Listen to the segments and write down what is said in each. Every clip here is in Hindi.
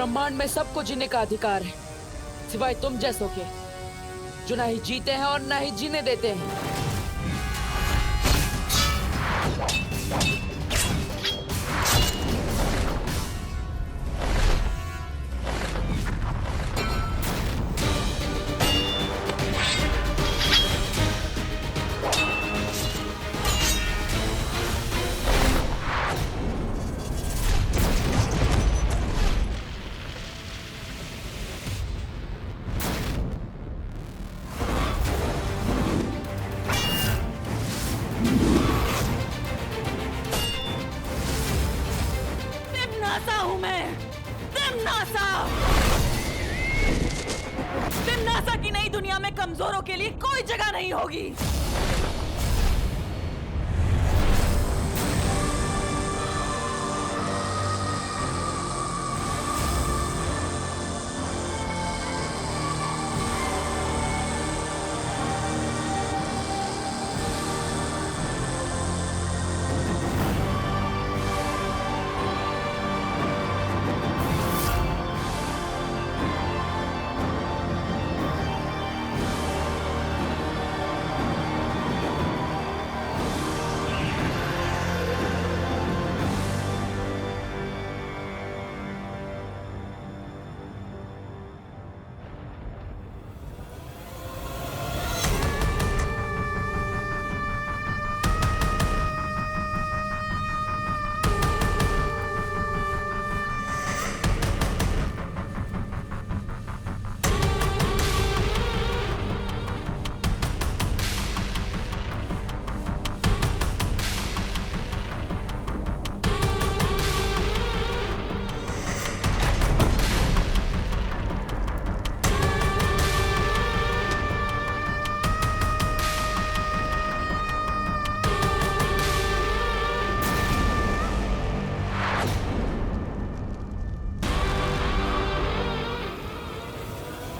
ब्रह्मांड में सबको जीने का अधिकार है, सिवाय तुम जैसों के, जो ना ही जीते हैं और ना ही जीने देते हैं। तिम्नासा हूं मैं, तिम्नासा। तिम्नासा की नई दुनिया में कमजोरों के लिए कोई जगह नहीं होगी।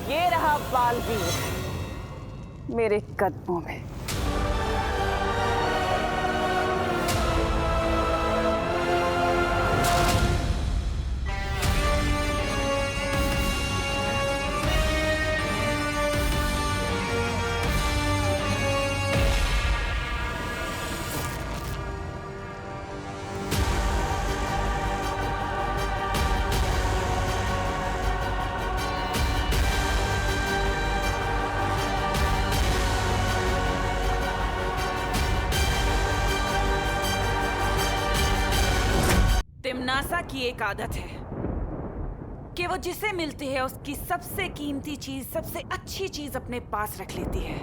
ये रहा बालवीर मेरे कदमों में। तिम्नासा की एक आदत है कि वो जिसे मिलती है उसकी सबसे कीमती चीज, सबसे अच्छी चीज अपने पास रख लेती है।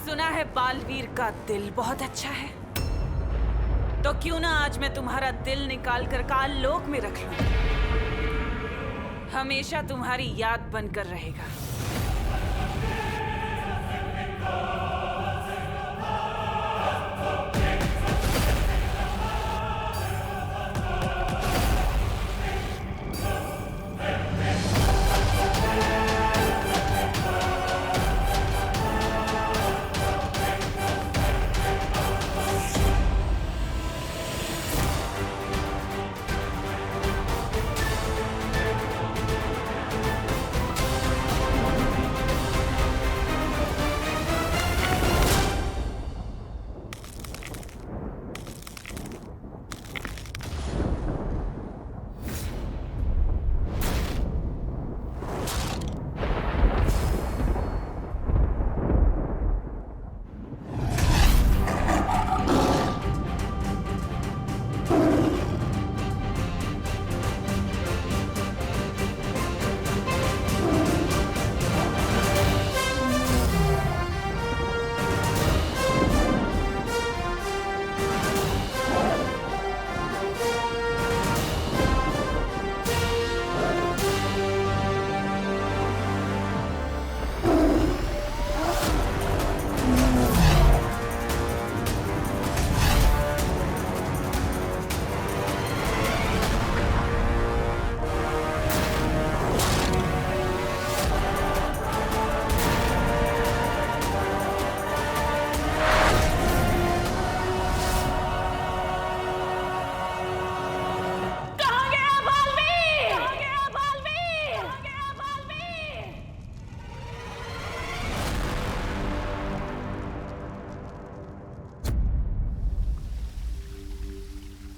सुना है बालवीर का दिल बहुत अच्छा है, तो क्यों ना आज मैं तुम्हारा दिल निकाल कर काल लोक में रख लूं। हमेशा तुम्हारी याद बनकर रहेगा।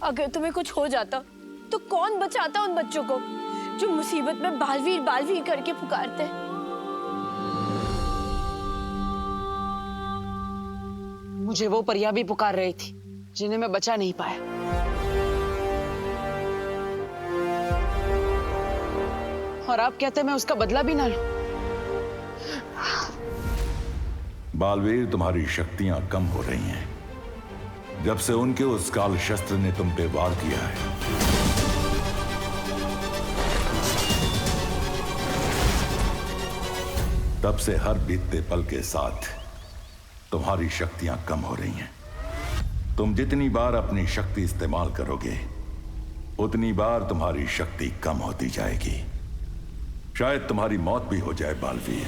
अगर तुम्हें कुछ हो जाता तो कौन बचाता उन बच्चों को जो मुसीबत में बालवीर बालवीर करके पुकारते? मुझे वो परियां भी पुकार रही थी जिन्हें मैं बचा नहीं पाया। और आप कहते मैं उसका बदला भी ना लूं। बालवीर, तुम्हारी शक्तियां कम हो रही हैं जब से उनके उस काल शस्त्र ने तुम पे वार किया है। तब से हर बीतते पल के साथ तुम्हारी शक्तियां कम हो रही हैं। तुम जितनी बार अपनी शक्ति इस्तेमाल करोगे उतनी बार तुम्हारी शक्ति कम होती जाएगी। शायद तुम्हारी मौत भी हो जाए बालवीर।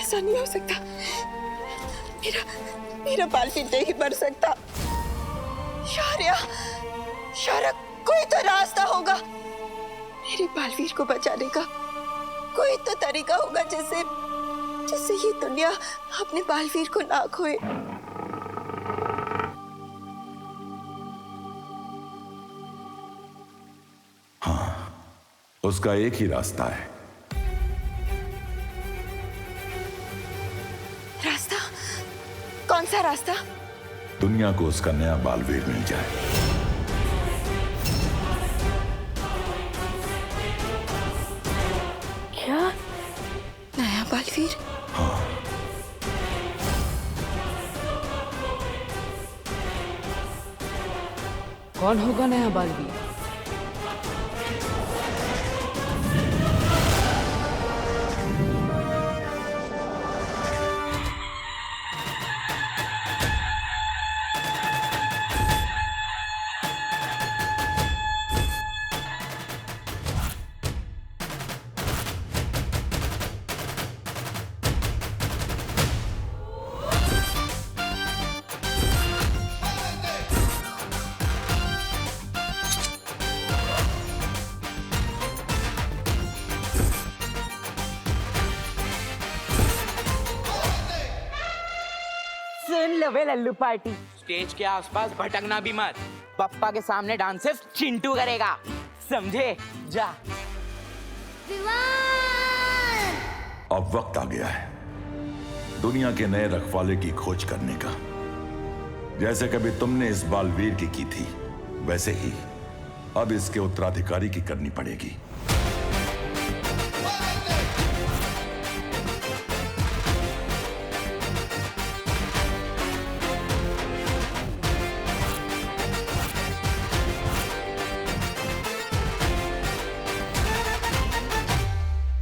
ऐसा नहीं हो सकता। मेरा बालवीर नहीं मर सकता। शारिया, कोई तो रास्ता होगा। मेरे बालवीर को बचाने का कोई तो तरीका होगा जिससे ये दुनिया अपने बालवीर को ना खोए। हाँ, उसका एक ही रास्ता है। रास्ता? कौन सा रास्ता? दुनिया को उसका नया बालवीर मिल जाए। क्या? नया बालवीर? हाँ। कौन होगा नया बालवीर? सुन लो बे लल्लू पार्टी, स्टेज के आसपास भटकना भी मत। पप्पा के सामने डांस सिर्फ चिंटू करेगा, समझे? जा। अब वक्त आ गया है दुनिया के नए रखवाले की खोज करने का। जैसे कभी तुमने इस बालवीर की थी वैसे ही अब इसके उत्तराधिकारी की करनी पड़ेगी।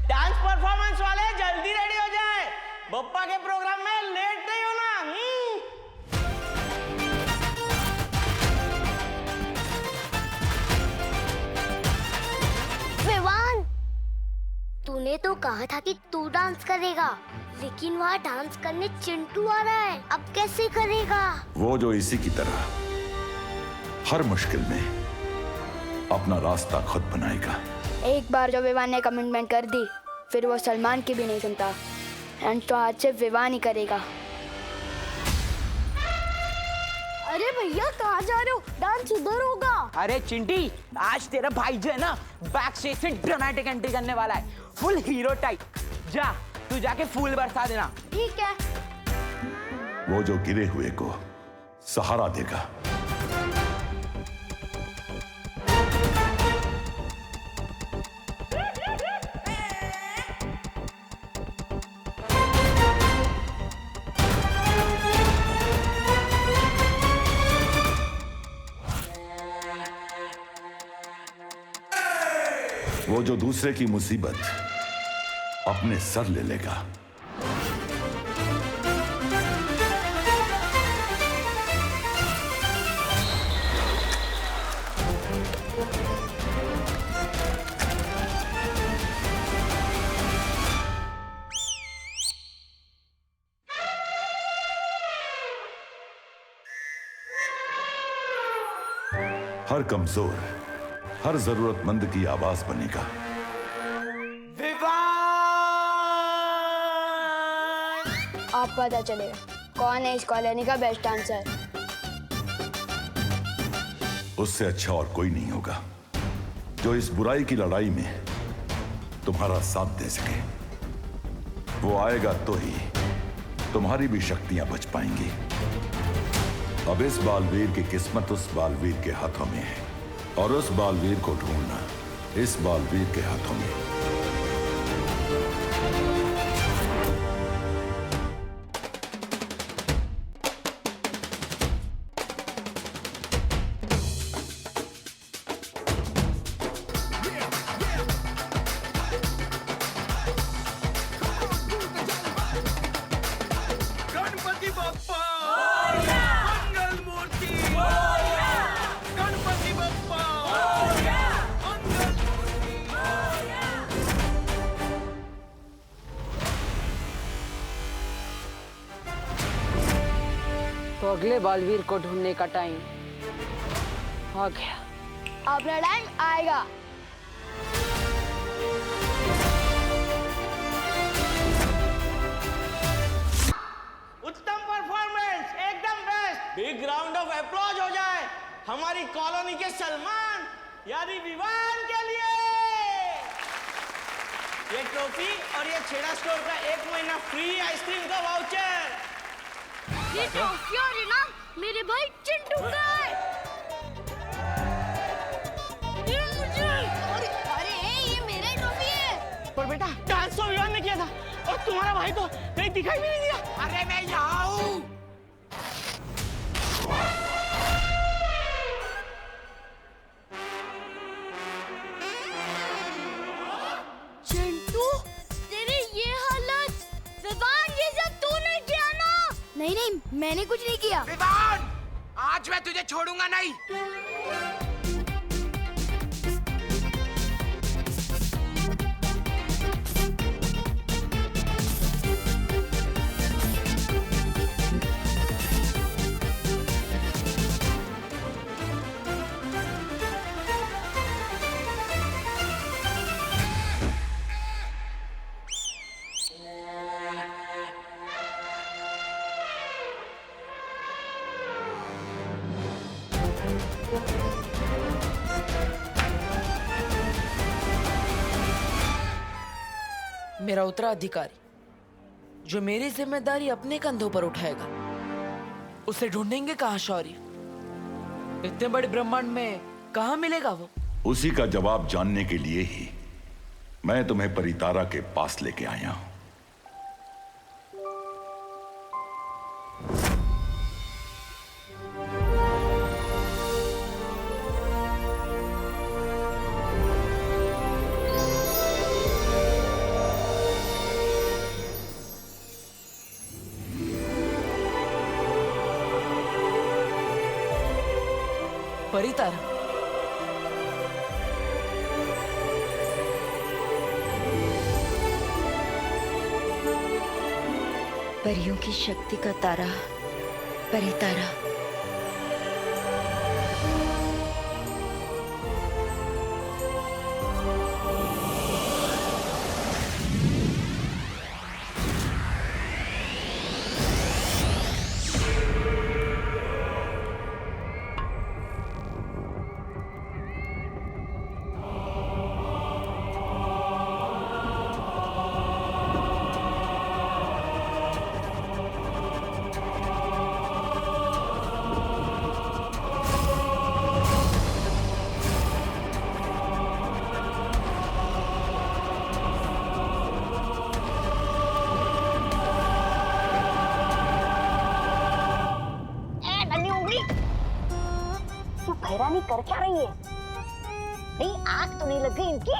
डांस परफॉर्मेंस वाले जल्दी रेडी हो जाए, बप्पा के प्रोग्राम में लेट नहीं होना। विवान, तूने तो कहा था कि तू डांस करेगा, लेकिन वहाँ डांस करने चिंटू आ रहा है, अब कैसे करेगा? वो जो इसी की तरह हर मुश्किल में अपना रास्ता खुद बनाएगा। एक बार जो विवान ने कमिटमेंट कर दी फिर वो सलमान की भी नहीं सुनता। एंड तो आज से विवान ही करेगा। अरे भैया कहाँ जा रहे हो? डांस उधर होगा। अरे चिंटी, आज तेरा भाई जो है ना बैक स्टेज से ड्रामेटिक एंट्री करने वाला है, फुल हीरो टाइप। जा, तू जाके फूल बरसा देना। ठीक है। वो जो गिरे हुए को सहारा देगा। वो जो दूसरे की मुसीबत अपने सर ले लेगा। हर कमजोर, हर जरूरतमंद की आवाज बनेगा। आप पता चलेगा कौन है इस कॉलोनी का बेस्ट डांसर। उससे अच्छा और कोई नहीं होगा जो इस बुराई की लड़ाई में तुम्हारा साथ दे सके। वो आएगा तो ही तुम्हारी भी शक्तियां बच पाएंगी। अब इस बालवीर की किस्मत उस बालवीर के हाथों में है और उस बालवीर को ढूंढना इस बालवीर के हाथों में। गणपति बप्पा मंगल मूर्ति गणपति बप्पा मंगल मूर्ति। तो अगले बालवीर को ढूंढने का टाइम आ गया। अपना टाइम आएगा। उत्तम परफॉर्मेंस, एकदम best. Big round of applause हो जाए हमारी कॉलोनी के सलमान यानी विवान के लिए। ये ट्रॉफी और ये छेड़ा स्टोर का 1 महीना फ्री आइसक्रीम का वाउचर। ये ट्रॉफी और इनाम मेरे भाई चिंटू का है। ये मुझे। अरे ये मेरा ट्रॉफी है। पर बेटा डांस तो विवान ने किया था और तुम्हारा भाई तो कहीं दिखाई भी नहीं दिया। अरे मैं यहाँ हूँ। चिंटू तेरी ये हालत, विवान ये सब तूने किया ना? नहीं नहीं, मैंने कुछ नहीं किया। विवान, आज मैं तुझे छोड़ूंगा नहीं। मेरा उत्तराधिकारी जो मेरी जिम्मेदारी अपने कंधों पर उठाएगा, उसे ढूंढेंगे कहाँ शौर्य? इतने बड़े ब्रह्मांड में कहाँ मिलेगा वो? उसी का जवाब जानने के लिए ही मैं तुम्हें परितारा के पास लेके आया हूं। परितारा, परियों की शक्ति का तारा, परितारा। हैरानी कर क्या रही है? नहीं आग तो नहीं लग गई इनकी?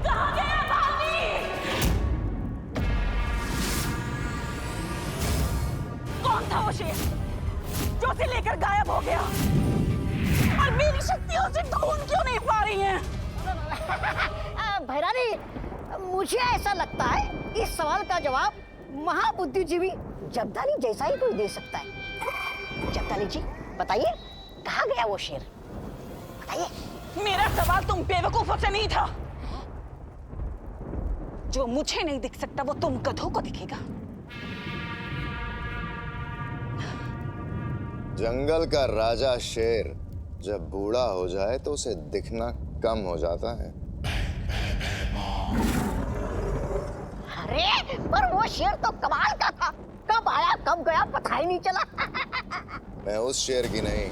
कहाँ गया बालवीर? शेर जो उसे लेकर गायब हो गया? और मेरी शक्तियां उसे ढूंढ क्यों नहीं पा रही हैं? भैरानी, मुझे ऐसा लगता है इस सवाल का जवाब महाबुद्धिजीवी जब्दाली जैसा ही कोई दे सकता है। जब्दाली जी बताइए, कहाँ गया वो शेर? बताइए। मेरा सवाल तुम बेवकूफों से नहीं था। जो मुझे नहीं दिख सकता वो तुम गधों को दिखेगा। जंगल का राजा शेर जब बूढ़ा हो जाए तो उसे दिखना कम हो जाता है। अरे पर वो शेर तो कमाल का था, कब आया कब गया पता ही नहीं चला। मैं उस शेर की नहीं,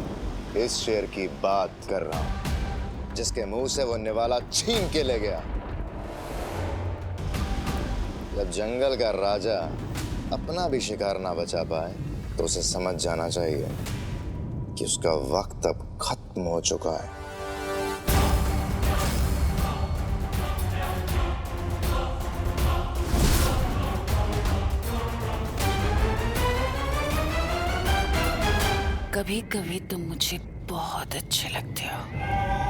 इस शेर की बात कर रहा हूँ जिसके मुंह से वो निवाला छीन के ले गया। जब जंगल का राजा अपना भी शिकार ना बचा पाए तो उसे समझ जाना चाहिए कि उसका वक्त अब खत्म हो चुका है। कभी कभी तुम मुझे बहुत अच्छे लगते हो।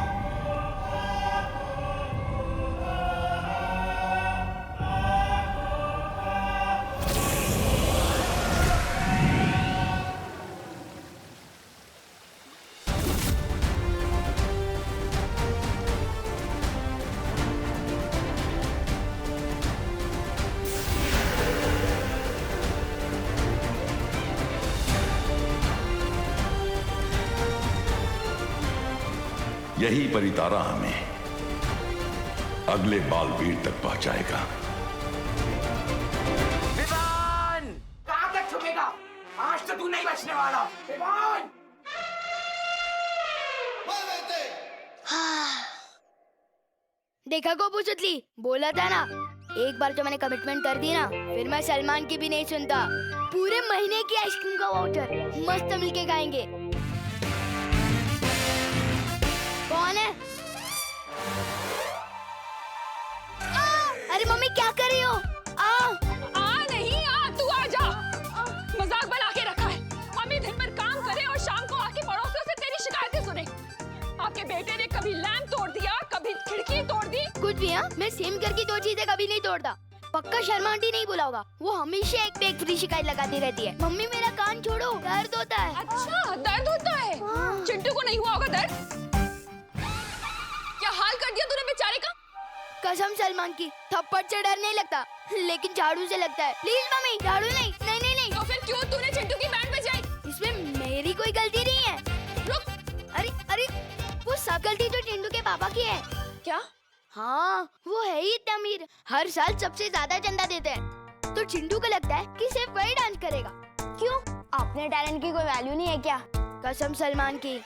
यही परितारा हमें अगले बालवीर तक पहुंचाएगा। विवान! कहां तक छुपेगा? आज तो तू नहीं बचने वाला। विवान! देखा को पुचतली, बोला था ना, एक बार जो मैंने कमिटमेंट कर दी ना, फिर मैं सलमान की भी नहीं सुनता। पूरे महीने की आइसक्रीम का वाउचर मस्त मिलके खाएंगे। कौन है? अरे मम्मी क्या कर रही हो? नहीं तू आ जा। मजाक बना के रखा है। मम्मी दिन भर काम करे और शाम को आके पड़ोसियों से तेरी शिकायतें सुने। आपके बेटे ने कभी लैंप तोड़ दिया, कभी खिड़की तोड़ दी। कुछ भी हाँ, मैं सेम करके दो चीजें कभी नहीं तोड़ता। पक्का शर्मा आंटी नहीं बोला होगा, वो हमेशा एक पे एक फ्री शिकायत लगाती रहती है। मम्मी मेरा कान छोड़ो, दर्द होता है। अच्छा दर्द होता है? हाँ। चिंटू को नहीं हुआ होगा दर्द? क्या हाल कर दिया तूने बेचारे का? कसम सलमान की, थप्पड़ से डर नहीं लगता, लेकिन झाड़ू से लगता है। प्लीज मम्मी, झाड़ू नहीं। नहीं नहीं नहीं। तो फिर क्यों तूने चिंटू की बैंड बजाई? इसमें मेरी कोई गलती नहीं है। रुक। अरे अरे, वो सब गलती तो चिंटू के पापा की है। क्या? हाँ, वो है ही इतना अमीर, हर साल सबसे ज्यादा चंदा देते हैं। तो चिंटू को लगता है कि सिर्फ वही डांस करेगा। क्यों? अपने टैलेंट की कोई वैल्यू नहीं है क्या? कसम सलमान की,